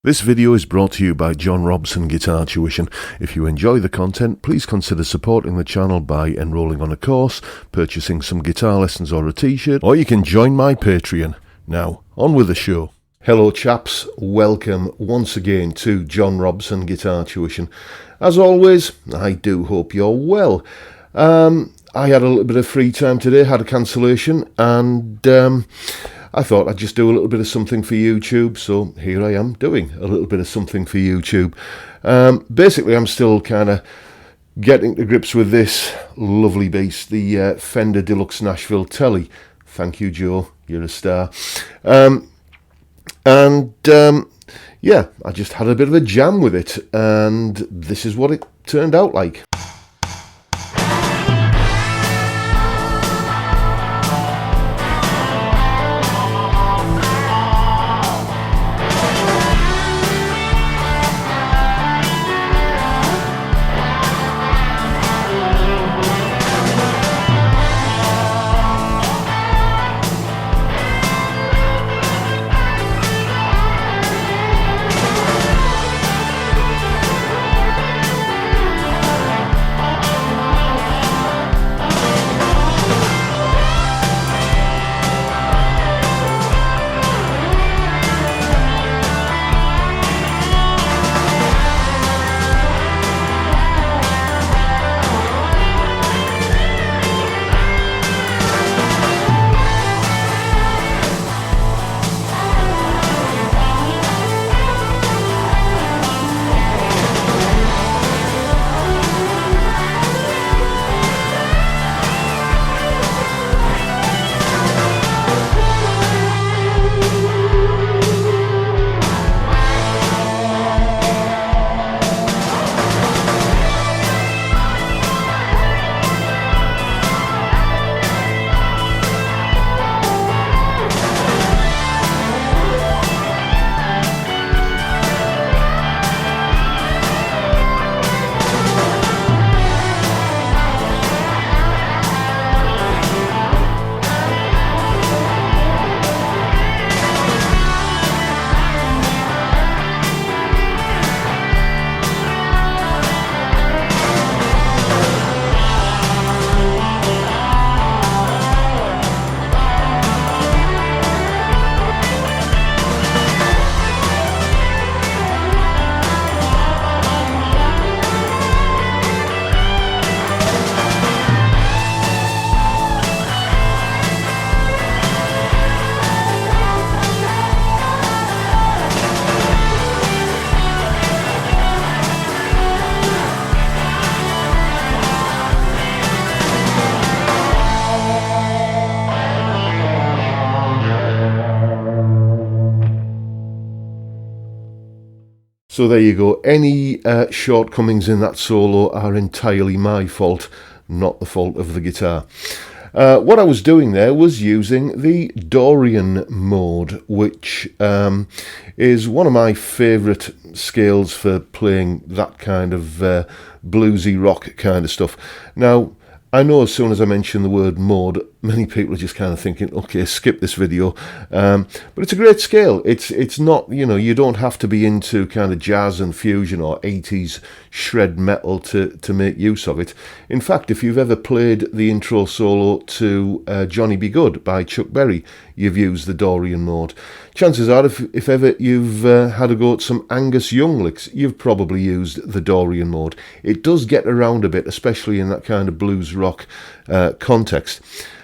This video is brought to you by John Robson Guitar Tuition. If you enjoy the content, please consider supporting the channel by enrolling on a course, purchasing some guitar lessons or a t-shirt, or you can join my Patreon. Now, on with the show. Hello chaps, welcome once again to John Robson Guitar Tuition. As always, I do hope you're well. I had a little bit of free time today, had a cancellation, and I thought I'd just do a little bit of something for YouTube, so here I am doing a little bit of something for YouTube. Basically, I'm still kind of getting to grips with this lovely bass, the Fender Deluxe Nashville Tele. Thank you, Joe, you're a star. Yeah, I just had a bit of a jam with it, and this is what it turned out like. So there you go. Any shortcomings in that solo are entirely my fault, not the fault of the guitar. What I was doing there was using the Dorian mode, which is one of my favourite scales for playing that kind of bluesy rock kind of stuff. Now, I know as soon as I mention the word mode, many people are just kind of thinking, okay, skip this video. But it's a great scale. It's not, you know, you don't have to be into kind of jazz and fusion or 80s shred metal to make use of it. In fact, if you've ever played the intro solo to Johnny Be Good by Chuck Berry, you've used the Dorian mode. Chances are, if ever you've had a go at some Angus Young licks, you've probably used the Dorian mode. It does get around a bit, especially in that kind of blues rock context.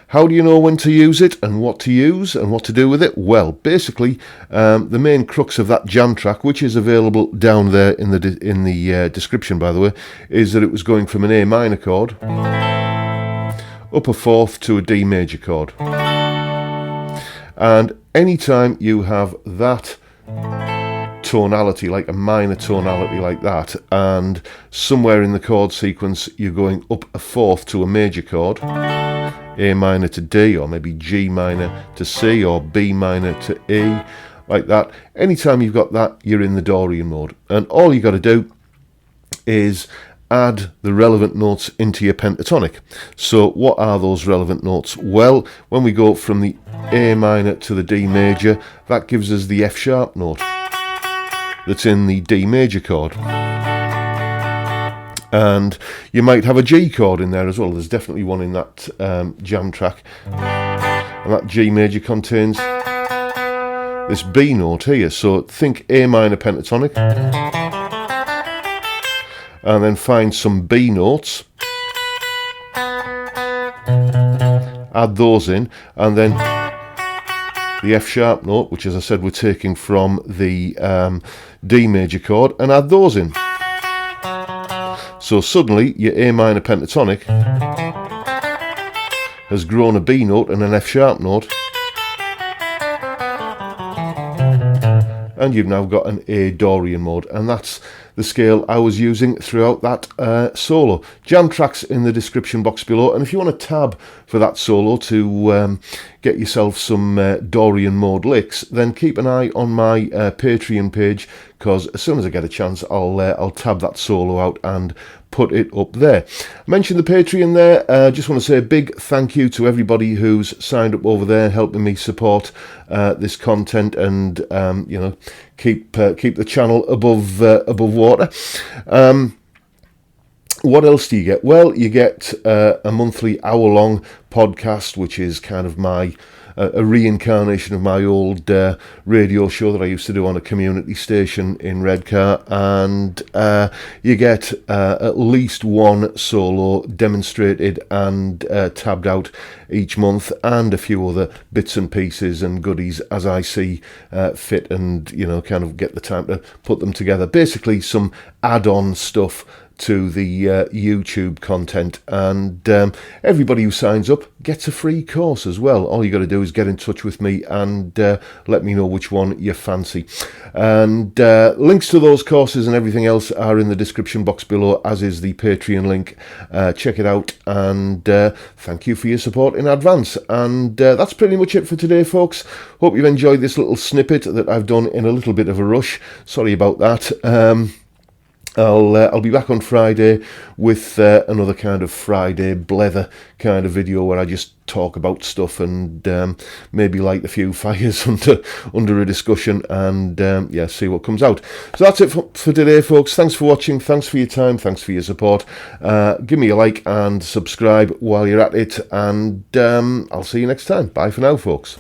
How do you know when to use it and what to use and what to do with it? Well, basically, the main crux of that jam track, which is available down there in the description, by the way, is that it was going from an A minor chord up a fourth to a D major chord. And anytime you have that tonality, like a minor tonality like that, and somewhere in the chord sequence you're going up a fourth to a major chord, A minor to D, or maybe G minor to C, or B minor to E, like that. Anytime you've got that, you're in the Dorian mode. And all you got to do is add the relevant notes into your pentatonic. So what are those relevant notes? Well, when we go from the A minor to the D major, that gives us the F sharp note. that's in the D major chord. And you might have a G chord in there as well. There's definitely one in that jam track. And that G major contains this B note here. So think A minor pentatonic. And then find some B notes. Add those in. And then the F sharp note, which as I said we're taking from the D major chord, and add those in. So suddenly your A minor pentatonic has grown a B note and an F sharp note, and you've now got an A Dorian mode, and that's the scale I was using throughout that solo. Jam tracks in the description box below, and if you want a tab for that solo to get yourself some Dorian mode licks, then keep an eye on my Patreon page, because as soon as I get a chance I'll tab that solo out and put it up there. I mentioned the Patreon there. Just want to say a big thank you to everybody who's signed up over there, helping me support this content and keep the channel above water. What else do you get? Well, you get a monthly hour-long podcast, which is kind of my a reincarnation of my old radio show that I used to do on a community station in Redcar, and you get at least one solo demonstrated and tabbed out each month, and a few other bits and pieces and goodies as I see fit, and kind of get the time to put them together. Basically some add-on stuff to the YouTube content, and everybody who signs up gets a free course as well. All you got to do is get in touch with me and let me know which one you fancy, and links to those courses and everything else are in the description box below, as is the Patreon link. Check it out, and thank you for your support in advance. And that's pretty much it for today, folks. Hope you've enjoyed this little snippet that I've done in a little bit of a rush. Sorry about that. I'll be back on Friday with another kind of Friday blether kind of video where I just talk about stuff and maybe light a few fires under a discussion, and see what comes out. So that's it for today, folks. Thanks for watching, thanks for your time, thanks for your support. Give me a like and subscribe while you're at it, and I'll see you next time. Bye for now, folks.